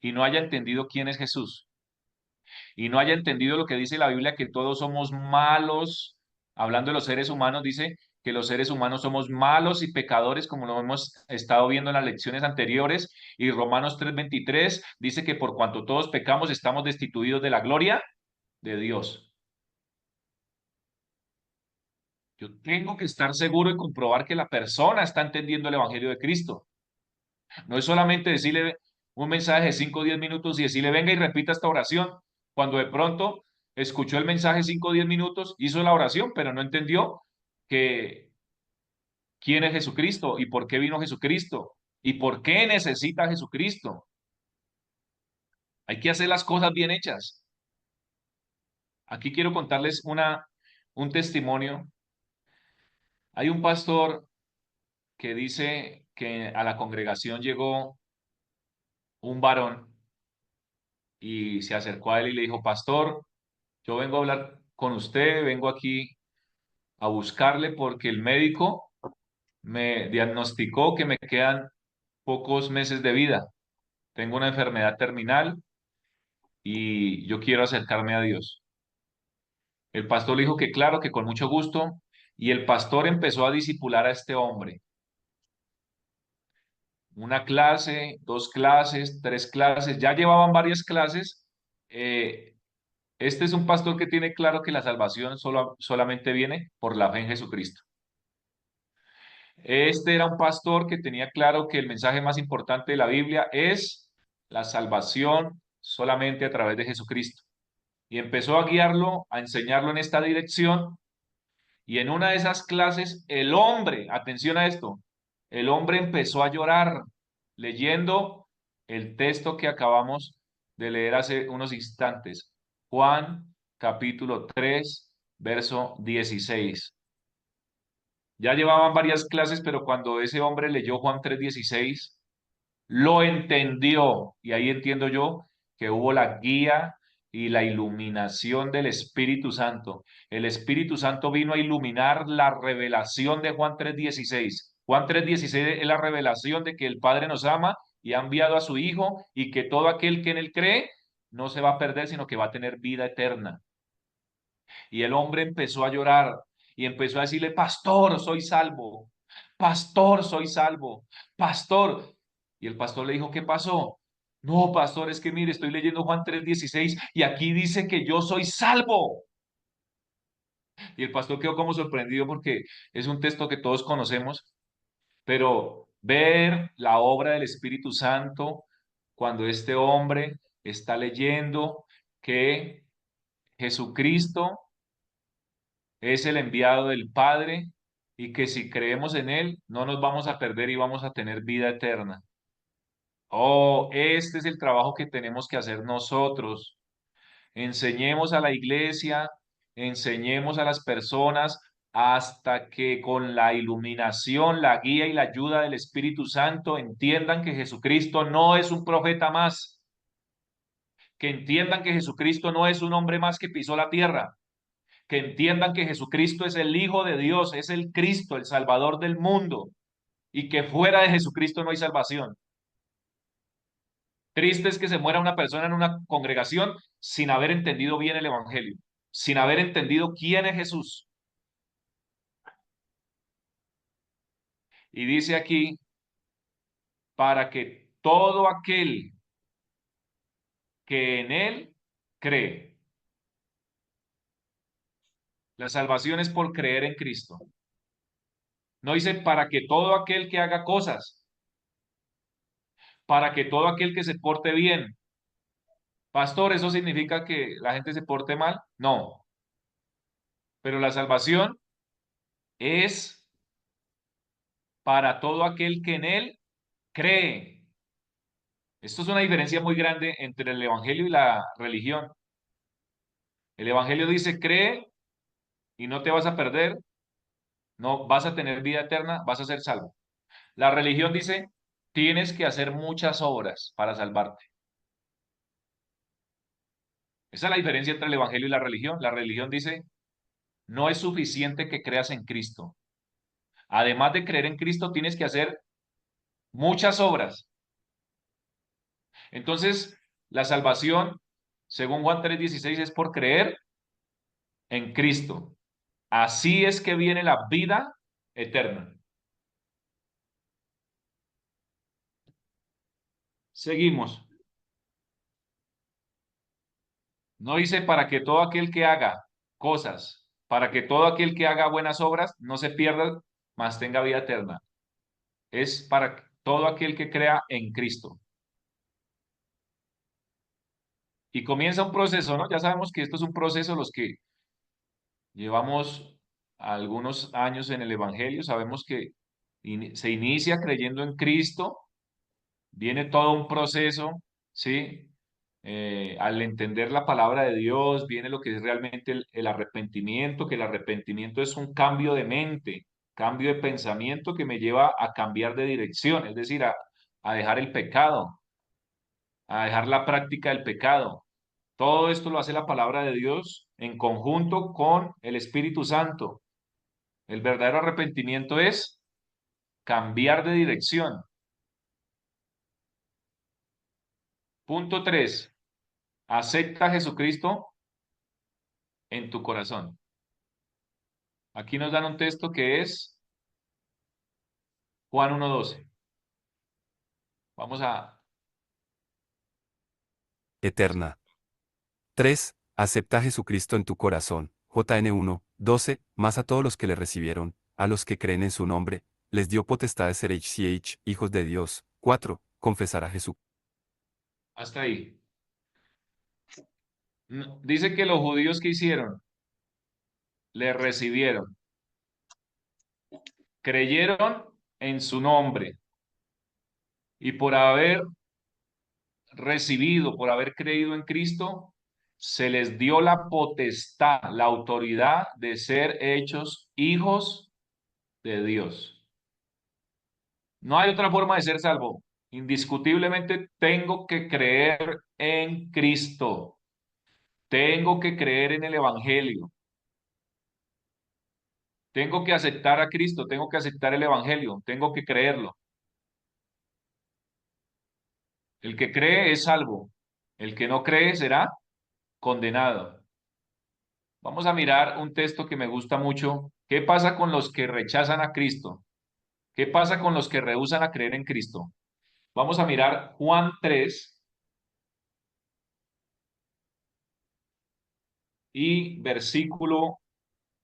Y no haya entendido quién es Jesús. Y no haya entendido lo que dice la Biblia, que todos somos malos. Hablando de los seres humanos, dice que los seres humanos somos malos y pecadores, como lo hemos estado viendo en las lecciones anteriores. Y Romanos 3:23 dice que por cuanto todos pecamos, estamos destituidos de la gloria de Dios. Yo tengo que estar seguro y comprobar que la persona está entendiendo el Evangelio de Cristo. No es solamente decirle un mensaje de 5 o 10 minutos y decirle, venga y repita esta oración, cuando de pronto escuchó el mensaje 5 o 10 minutos, hizo la oración, pero no entendió que quién es Jesucristo y por qué vino Jesucristo y por qué necesita Jesucristo. Hay que hacer las cosas bien hechas. Aquí quiero contarles un testimonio. Hay un pastor que dice que a la congregación llegó un varón y se acercó a él y le dijo, pastor, yo vengo a hablar con usted, vengo aquí a buscarle porque el médico me diagnosticó que me quedan pocos meses de vida. Tengo una enfermedad terminal y yo quiero acercarme a Dios. El pastor le dijo que claro, que con mucho gusto, y el pastor empezó a discipular a este hombre. Una clase, dos clases, tres clases, ya llevaban varias clases. Eh, este es un pastor que tiene claro que la salvación solamente viene por la fe en Jesucristo. Este era un pastor que tenía claro que el mensaje más importante de la Biblia es la salvación solamente a través de Jesucristo. Y empezó a guiarlo, a enseñarlo en esta dirección. Y en una de esas clases, el hombre, atención a esto, el hombre empezó a llorar leyendo el texto que acabamos de leer hace unos instantes. Juan capítulo 3, verso 16. Ya llevaban varias clases, pero cuando ese hombre leyó Juan 3:16, lo entendió. Y ahí entiendo yo que hubo la guía y la iluminación del Espíritu Santo. El Espíritu Santo vino a iluminar la revelación de Juan 3:16. Juan 3:16 es la revelación de que el Padre nos ama y ha enviado a su Hijo y que todo aquel que en él cree no se va a perder, sino que va a tener vida eterna. Y el hombre empezó a llorar y empezó a decirle, pastor, soy salvo, pastor, soy salvo, pastor. Y el pastor le dijo, ¿qué pasó? No, pastor, es que mire, estoy leyendo Juan 3:16 y aquí dice que yo soy salvo. Y el pastor quedó como sorprendido porque es un texto que todos conocemos, pero ver la obra del Espíritu Santo cuando este hombre está leyendo que Jesucristo es el enviado del Padre y que si creemos en Él no nos vamos a perder y vamos a tener vida eterna. Oh, este es el trabajo que tenemos que hacer nosotros. Enseñemos a la iglesia, enseñemos a las personas hasta que con la iluminación, la guía y la ayuda del Espíritu Santo entiendan que Jesucristo no es un profeta más, que entiendan que Jesucristo no es un hombre más que pisó la tierra, que entiendan que Jesucristo es el Hijo de Dios, es el Cristo, el Salvador del mundo, y que fuera de Jesucristo no hay salvación. Triste es que se muera una persona en una congregación sin haber entendido bien el Evangelio, sin haber entendido quién es Jesús. Y dice aquí, para que todo aquel que en él cree. La salvación es por creer en Cristo. No dice para que todo aquel que haga cosas, para que todo aquel que se porte bien. Pastor, ¿eso significa que la gente se porte mal? No, pero la salvación es para todo aquel que en él cree. Esto es una diferencia muy grande entre el evangelio y la religión. El evangelio dice, cree y no te vas a perder, no vas a tener vida eterna, vas a ser salvo. La religión dice, tienes que hacer muchas obras para salvarte. Esa es la diferencia entre el evangelio y la religión. La religión dice, no es suficiente que creas en Cristo. Además de creer en Cristo, tienes que hacer muchas obras. Entonces, la salvación, según Juan 3:16, es por creer en Cristo. Así es que viene la vida eterna. Seguimos. No dice para que todo aquel que haga cosas, para que todo aquel que haga buenas obras no se pierda, mas tenga vida eterna. Es para todo aquel que crea en Cristo. Y comienza un proceso, ¿no? Ya sabemos que esto es un proceso, los que llevamos algunos años en el Evangelio, sabemos que se inicia creyendo en Cristo, viene todo un proceso, ¿sí? Al entender la palabra de Dios, viene lo que es realmente el arrepentimiento, que el arrepentimiento es un cambio de mente, cambio de pensamiento que me lleva a cambiar de dirección, es decir, a dejar el pecado, a dejar la práctica del pecado. Todo esto lo hace la palabra de Dios en conjunto con el Espíritu Santo. El verdadero arrepentimiento es cambiar de dirección. Punto 3. Acepta a Jesucristo en tu corazón. Aquí nos dan un texto que es Juan 1:12. Vamos a... Eterna. 3. Acepta a Jesucristo en tu corazón. JN 1:12, más a todos los que le recibieron, a los que creen en su nombre, les dio potestad de ser hijos de Dios. 4. Confesar a Jesús. Hasta ahí. Dice que los judíos que hicieron, le recibieron, creyeron en su nombre y por haber recibido, por haber creído en Cristo, se les dio la potestad, la autoridad de ser hechos hijos de Dios. No hay otra forma de ser salvo. Indiscutiblemente tengo que creer en Cristo. Tengo que creer en el Evangelio. Tengo que aceptar a Cristo, tengo que aceptar el Evangelio, tengo que creerlo. El que cree es salvo. El que no cree será condenado. Vamos a mirar un texto que me gusta mucho. ¿Qué pasa con los que rechazan a Cristo? ¿Qué pasa con los que rehúsan a creer en Cristo? Vamos a mirar Juan 3 y versículo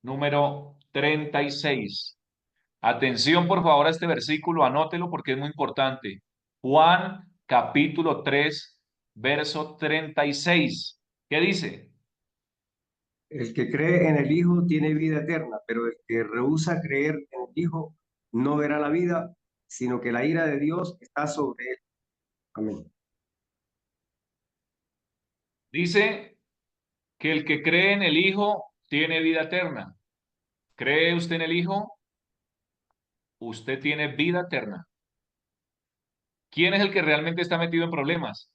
número 36. Atención, por favor, a este versículo, anótelo porque es muy importante. Juan capítulo 3, verso 36. ¿Qué dice? El que cree en el Hijo tiene vida eterna, pero el que rehúsa creer en el Hijo no verá la vida, sino que la ira de Dios está sobre él. Amén. Dice que el que cree en el Hijo tiene vida eterna. ¿Cree usted en el Hijo? Usted tiene vida eterna. ¿Quién es el que realmente está metido en problemas?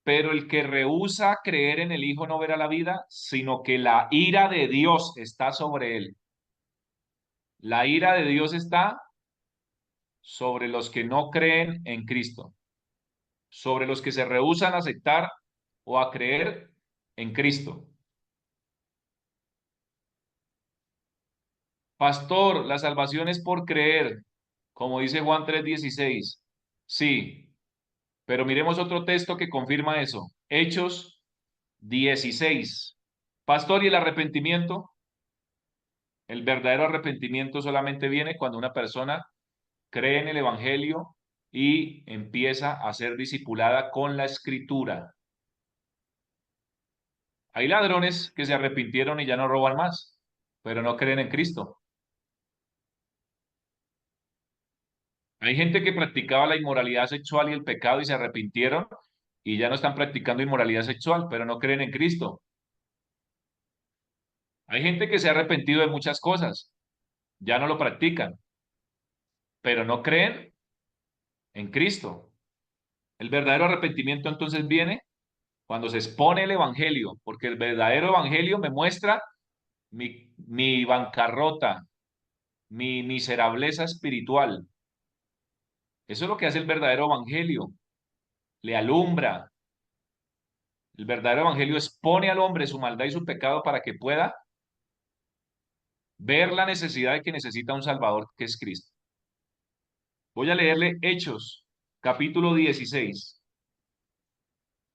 Pero el que rehúsa creer en el Hijo no verá la vida, sino que la ira de Dios está sobre él. La ira de Dios está sobre los que no creen en Cristo, sobre los que se rehúsan a aceptar o a creer en Cristo. Pastor, la salvación es por creer, como dice Juan 3:16. Sí, pero miremos otro texto que confirma eso. Hechos 16. Pastor, ¿y el arrepentimiento? El verdadero arrepentimiento solamente viene cuando una persona cree en el Evangelio y empieza a ser discipulada con la Escritura. Hay ladrones que se arrepintieron y ya no roban más, pero no creen en Cristo. Hay gente que practicaba la inmoralidad sexual y el pecado y se arrepintieron y ya no están practicando inmoralidad sexual, pero no creen en Cristo. Hay gente que se ha arrepentido de muchas cosas, ya no lo practican, pero no creen en Cristo. El verdadero arrepentimiento entonces viene cuando se expone el Evangelio, porque el verdadero Evangelio me muestra mi bancarrota, mi miserableza espiritual. Eso es lo que hace el verdadero Evangelio, le alumbra. El verdadero Evangelio expone al hombre su maldad y su pecado para que pueda ver la necesidad de que necesita un Salvador, que es Cristo. Voy a leerle Hechos, capítulo 16,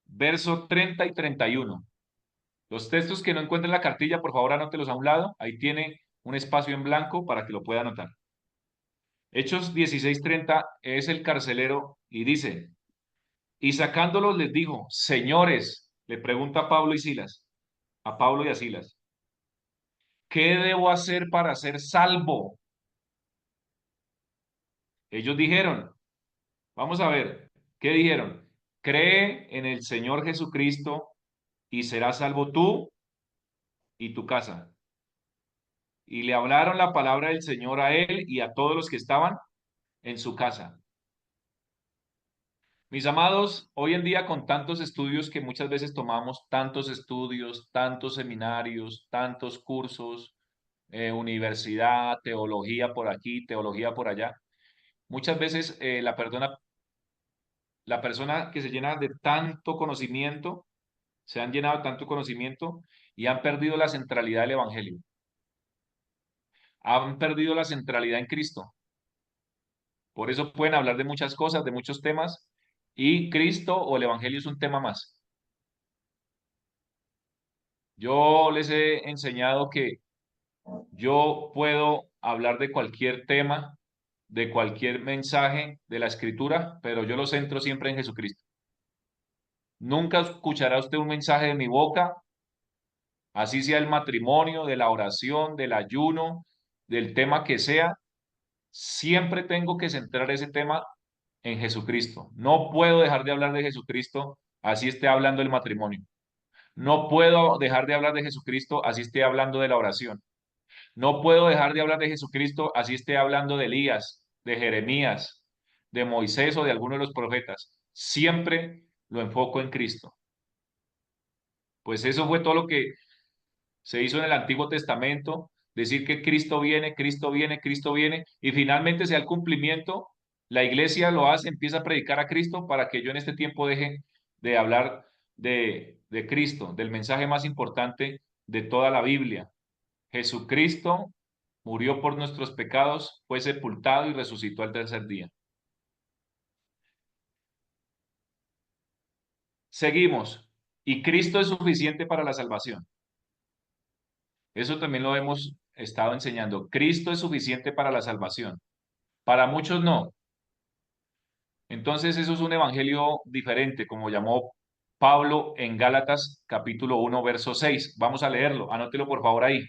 verso 30 y 31. Los textos que no encuentren la cartilla, por favor, anótelos a un lado. Ahí tiene un espacio en blanco para que lo pueda anotar. Hechos 16:30 es el carcelero y dice, y sacándolos les dijo, señores, le pregunta a Pablo y Silas, a Pablo y a Silas, ¿qué debo hacer para ser salvo? Ellos dijeron, vamos a ver, ¿qué dijeron? Cree en el Señor Jesucristo y serás salvo tú y tu casa. Y le hablaron la palabra del Señor a él y a todos los que estaban en su casa. Mis amados, hoy en día con tantos estudios que muchas veces tomamos, tantos estudios, tantos seminarios, tantos cursos, universidad, teología por aquí, teología por allá, muchas veces la persona que se llena de tanto conocimiento, se han llenado de tanto conocimiento y han perdido la centralidad del Evangelio, han perdido la centralidad en Cristo. Por eso pueden hablar de muchas cosas, de muchos temas, y Cristo o el Evangelio es un tema más. Yo les he enseñado que yo puedo hablar de cualquier tema, de cualquier mensaje de la Escritura, pero yo lo centro siempre en Jesucristo. Nunca escuchará usted un mensaje de mi boca, así sea el matrimonio, de la oración, del ayuno, del tema que sea, siempre tengo que centrar ese tema en Jesucristo. No puedo dejar de hablar de Jesucristo, así esté hablando del matrimonio. No puedo dejar de hablar de Jesucristo, así esté hablando de la oración. No puedo dejar de hablar de Jesucristo, así esté hablando de Elías, de Jeremías, de Moisés o de alguno de los profetas. Siempre lo enfoco en Cristo. Pues eso fue todo lo que se hizo en el Antiguo Testamento, decir que Cristo viene, Cristo viene, Cristo viene, y finalmente sea el cumplimiento, la iglesia lo hace, empieza a predicar a Cristo para que yo en este tiempo deje de hablar de Cristo, del mensaje más importante de toda la Biblia. Jesucristo murió por nuestros pecados, fue sepultado y resucitó al tercer día. Seguimos. Y Cristo es suficiente para la salvación. Eso también lo hemos estado enseñando. Cristo es suficiente para la salvación. Para muchos no. Entonces eso es un evangelio diferente, como llamó Pablo en Gálatas capítulo 1, verso 6. Vamos a leerlo. Anótelo por favor ahí.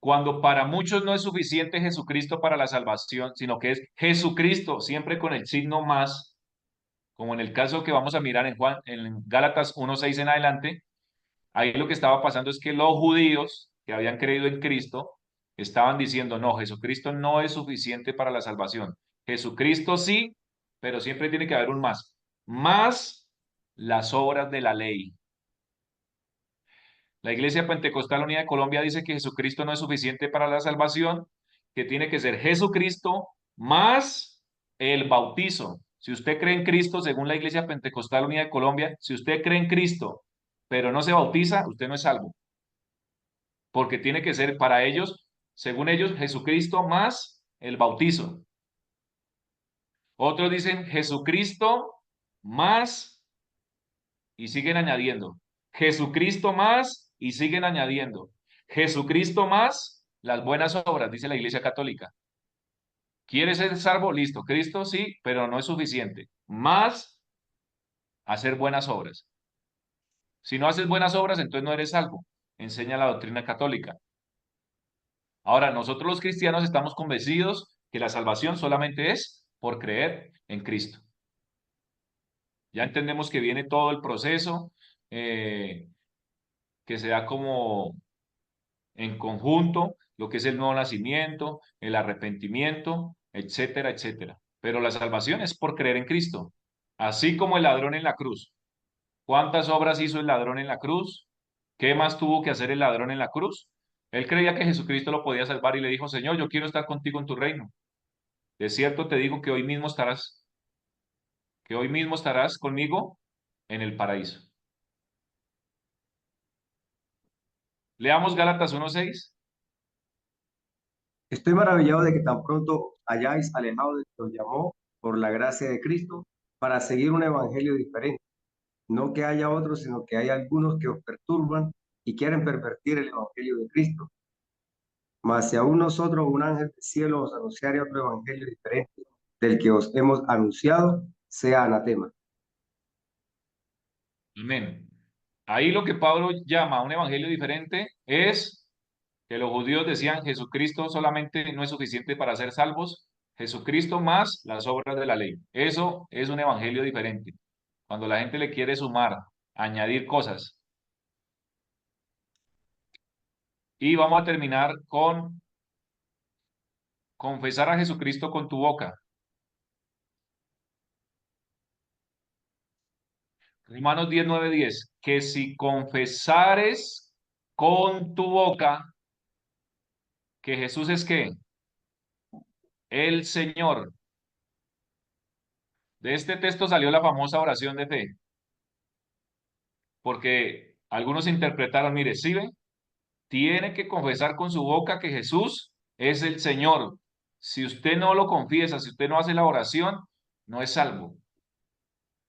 Cuando para muchos no es suficiente Jesucristo para la salvación, sino que es Jesucristo, siempre con el signo más, como en el caso que vamos a mirar en Gálatas 1:6 en adelante, ahí lo que estaba pasando es que los judíos que habían creído en Cristo estaban diciendo, no, Jesucristo no es suficiente para la salvación. Jesucristo sí, pero siempre tiene que haber un más. Más las obras de la ley. La Iglesia Pentecostal Unida de Colombia dice que Jesucristo no es suficiente para la salvación, que tiene que ser Jesucristo más el bautizo. Si usted cree en Cristo, según la Iglesia Pentecostal Unida de Colombia, si usted cree en Cristo, pero no se bautiza, usted no es salvo. Porque tiene que ser para ellos, según ellos, Jesucristo más el bautizo. Otros dicen Jesucristo más y siguen añadiendo. Jesucristo más y siguen añadiendo. Jesucristo más las buenas obras, dice la Iglesia Católica. ¿Quieres ser salvo? Listo. Cristo sí, pero no es suficiente. Más hacer buenas obras. Si no haces buenas obras, entonces no eres salvo. Enseña la doctrina católica. Ahora, nosotros los cristianos estamos convencidos que la salvación solamente es por creer en Cristo. Ya entendemos que viene todo el proceso, que se da como en conjunto, lo que es el nuevo nacimiento, el arrepentimiento, etcétera, etcétera. Pero la salvación es por creer en Cristo, así como el ladrón en la cruz. ¿Cuántas obras hizo el ladrón en la cruz? ¿Qué más tuvo que hacer el ladrón en la cruz? Él creía que Jesucristo lo podía salvar y le dijo, Señor, yo quiero estar contigo en tu reino. De cierto te digo que hoy mismo estarás conmigo en el paraíso. Leamos Gálatas 1:6. Estoy maravillado de que tan pronto hayáis alejado de que os llamó por la gracia de Cristo para seguir un evangelio diferente. No que haya otros, sino que hay algunos que os perturban y quieren pervertir el evangelio de Cristo. Mas si aún nosotros, un ángel del cielo, os anunciare otro evangelio diferente del que os hemos anunciado, sea anatema. Amén. Ahí lo que Pablo llama un evangelio diferente es que los judíos decían Jesucristo solamente no es suficiente para ser salvos, Jesucristo más las obras de la ley. Eso es un evangelio diferente. Cuando la gente le quiere sumar, añadir cosas. Y vamos a terminar con confesar a Jesucristo con tu boca. Romanos 10:9-10, que si confesares con tu boca que Jesús es ¿qué? El Señor. De este texto salió la famosa oración de fe, porque algunos interpretaron, mire, ¿sí ve? Tiene que confesar con su boca que Jesús es el Señor. Si usted no lo confiesa, si usted no hace la oración, no es salvo.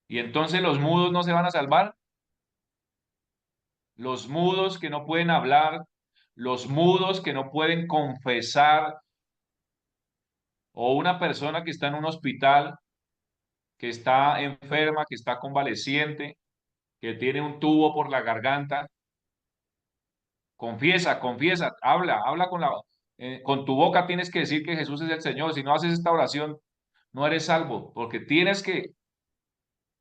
Y entonces los mudos no se van a salvar. Los mudos que no pueden hablar, los mudos que no pueden confesar, o una persona que está en un hospital, que está enferma, que está convaleciente, que tiene un tubo por la garganta. Confiesa, confiesa, habla con tu boca tienes que decir que Jesús es el Señor. Si no haces esta oración, no eres salvo, porque tienes que,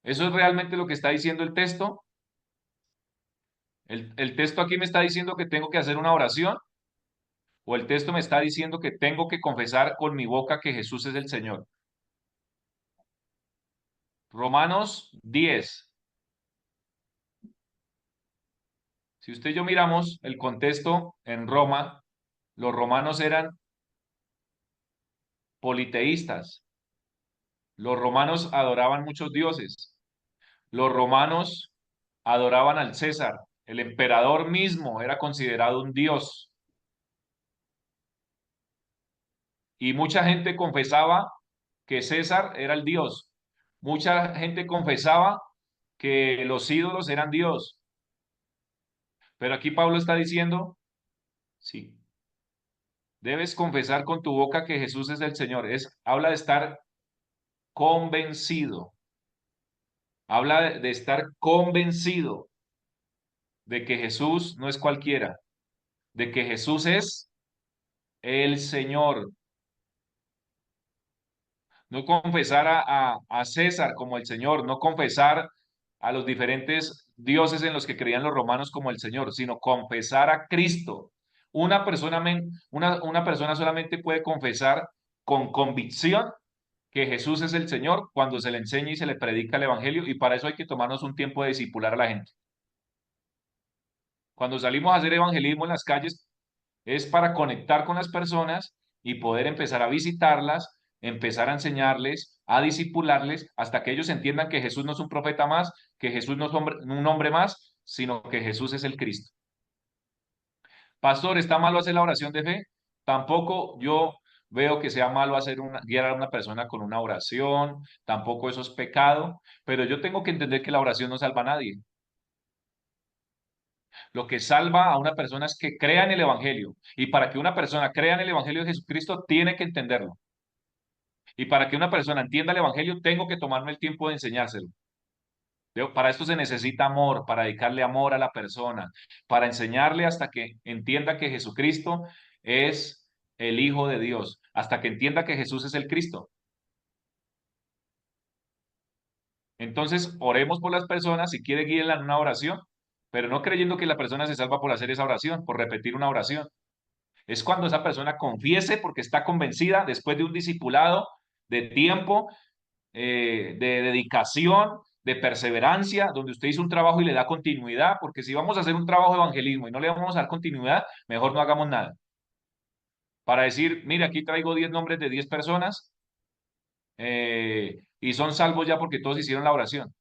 eso es realmente lo que está diciendo el texto. El texto aquí me está diciendo que tengo que hacer una oración, o el texto me está diciendo que tengo que confesar con mi boca que Jesús es el Señor. Romanos 10. Si usted y yo miramos el contexto en Roma, los romanos eran politeístas. Los romanos adoraban muchos dioses. Los romanos adoraban al César. El emperador mismo era considerado un dios. Y mucha gente confesaba que César era el dios. Mucha gente confesaba que los ídolos eran Dios. Pero aquí Pablo está diciendo, sí, debes confesar con tu boca que Jesús es el Señor. Habla de estar convencido. Habla de estar convencido de que Jesús no es cualquiera, de que Jesús es el Señor. No confesar a César como el Señor, no confesar a los diferentes dioses en los que creían los romanos como el Señor, sino confesar a Cristo. Una persona solamente puede confesar con convicción que Jesús es el Señor cuando se le enseña y se le predica el Evangelio, y para eso hay que tomarnos un tiempo de discipular a la gente. Cuando salimos a hacer evangelismo en las calles, es para conectar con las personas y poder empezar a visitarlas, empezar a enseñarles, a discipularles, hasta que ellos entiendan que Jesús no es un profeta más, que Jesús no es un hombre más, sino que Jesús es el Cristo. Pastor, ¿está malo hacer la oración de fe? Tampoco yo veo que sea malo guiar a una persona con una oración, tampoco eso es pecado, pero yo tengo que entender que la oración no salva a nadie. Lo que salva a una persona es que crea en el Evangelio. Y para que una persona crea en el Evangelio de Jesucristo, tiene que entenderlo. Y para que una persona entienda el Evangelio, tengo que tomarme el tiempo de enseñárselo. Para esto se necesita amor, para dedicarle amor a la persona, para enseñarle hasta que entienda que Jesucristo es el Hijo de Dios, hasta que entienda que Jesús es el Cristo. Entonces, oremos por las personas, si quiere guíenla en una oración, pero no creyendo que la persona se salva por hacer esa oración, por repetir una oración. Es cuando esa persona confiese porque está convencida después de un discipulado, de tiempo, de dedicación, de perseverancia, donde usted hizo un trabajo y le da continuidad, porque si vamos a hacer un trabajo de evangelismo y no le vamos a dar continuidad, mejor no hagamos nada. Para decir, mire, aquí traigo 10 nombres de 10 personas y son salvos ya porque todos hicieron la oración.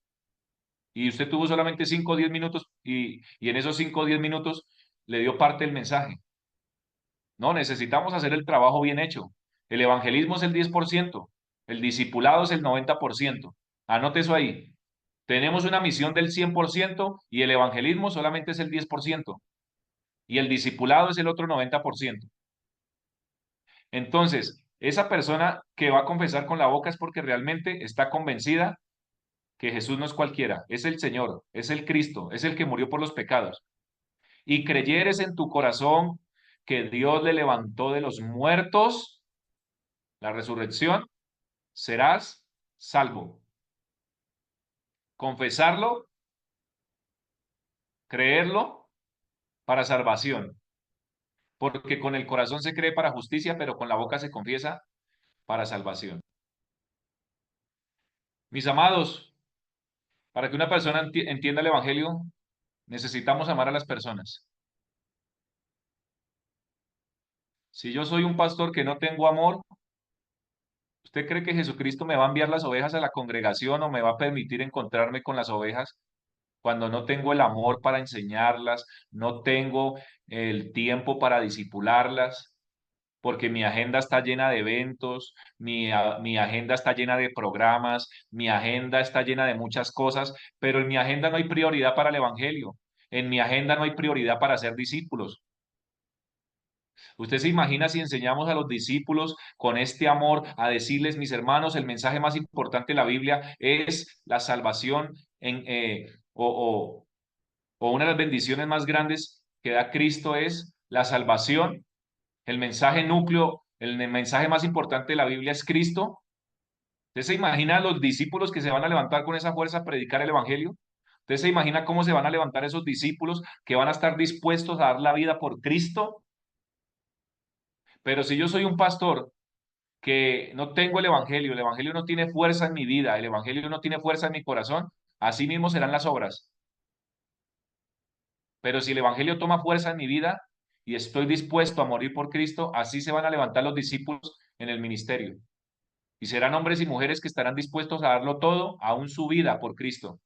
Y usted tuvo solamente 5 o 10 minutos y en esos 5 o 10 minutos le dio parte del mensaje. No, necesitamos hacer el trabajo bien hecho. El evangelismo es el 10%, el discipulado es el 90%. Anote eso ahí. Tenemos una misión del 100% y el evangelismo solamente es el 10%. y el discipulado es el otro 90%. Entonces, esa persona que va a confesar con la boca es porque realmente está convencida que Jesús no es cualquiera, es el Señor, es el Cristo, es el que murió por los pecados. Y creyeres en tu corazón que Dios le levantó de los muertos, la resurrección, serás salvo. Confesarlo, creerlo para salvación. Porque con el corazón se cree para justicia, pero con la boca se confiesa para salvación. Mis amados, para que una persona entienda el Evangelio, necesitamos amar a las personas. Si yo soy un pastor que no tengo amor, ¿usted cree que Jesucristo me va a enviar las ovejas a la congregación o me va a permitir encontrarme con las ovejas cuando no tengo el amor para enseñarlas, no tengo el tiempo para disipularlas? Porque mi agenda está llena de eventos, mi agenda está llena de programas, mi agenda está llena de muchas cosas, pero en mi agenda no hay prioridad para el Evangelio, en mi agenda no hay prioridad para ser discípulos. ¿Usted se imagina si enseñamos a los discípulos con este amor a decirles, mis hermanos, el mensaje más importante de la Biblia es la salvación o una de las bendiciones más grandes que da Cristo es la salvación? El mensaje núcleo, el mensaje más importante de la Biblia es Cristo. ¿Usted se imagina a los discípulos que se van a levantar con esa fuerza a predicar el Evangelio? ¿Usted se imagina cómo se van a levantar esos discípulos que van a estar dispuestos a dar la vida por Cristo? Pero si yo soy un pastor que no tengo el Evangelio no tiene fuerza en mi vida, el Evangelio no tiene fuerza en mi corazón, así mismo serán las obras. Pero si el Evangelio toma fuerza en mi vida y estoy dispuesto a morir por Cristo, así se van a levantar los discípulos en el ministerio. Y serán hombres y mujeres que estarán dispuestos a darlo todo, aún su vida por Cristo.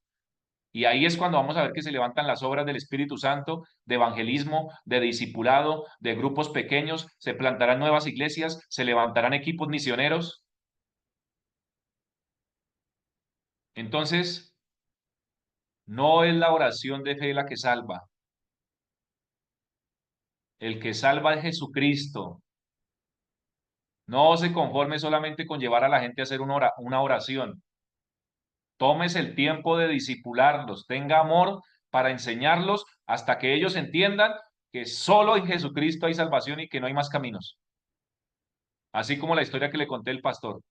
Y ahí es cuando vamos a ver que se levantan las obras del Espíritu Santo, de evangelismo, de discipulado, de grupos pequeños, se plantarán nuevas iglesias, se levantarán equipos misioneros. Entonces, no es la oración de fe la que salva. El que salva es Jesucristo. No se conforme solamente con llevar a la gente a hacer una oración. Tómese el tiempo de disipularlos, tenga amor para enseñarlos hasta que ellos entiendan que solo en Jesucristo hay salvación y que no hay más caminos. Así como la historia que le conté el pastor.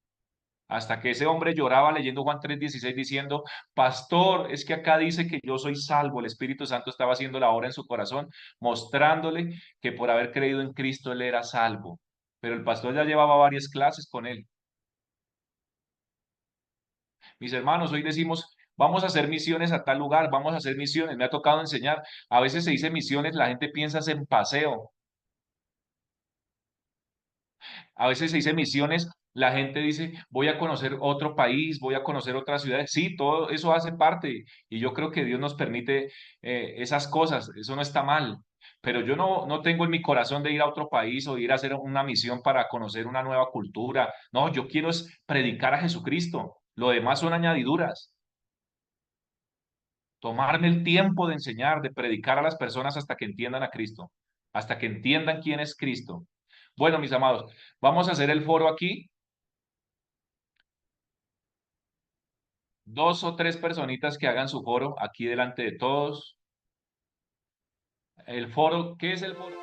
Hasta que ese hombre lloraba leyendo Juan 3:16 diciendo, pastor, es que acá dice que yo soy salvo. El Espíritu Santo estaba haciendo la obra en su corazón, mostrándole que por haber creído en Cristo él era salvo. Pero el pastor ya llevaba varias clases con él. Mis hermanos, hoy decimos, vamos a hacer misiones a tal lugar, vamos a hacer misiones. Me ha tocado enseñar. A veces se dice misiones, la gente piensa en paseo. A veces se dice misiones, la gente dice, voy a conocer otro país, voy a conocer otras ciudades. Sí, todo eso hace parte y yo creo que Dios nos permite esas cosas, eso no está mal. Pero yo no tengo en mi corazón de ir a otro país o ir a hacer una misión para conocer una nueva cultura. No, yo quiero es predicar a Jesucristo. Lo demás son añadiduras. Tomarme el tiempo de enseñar, de predicar a las personas hasta que entiendan a Cristo, hasta que entiendan quién es Cristo. Bueno, mis amados, vamos a hacer el foro aquí. 2 o 3 personitas que hagan su foro aquí delante de todos. El foro, ¿qué es el foro?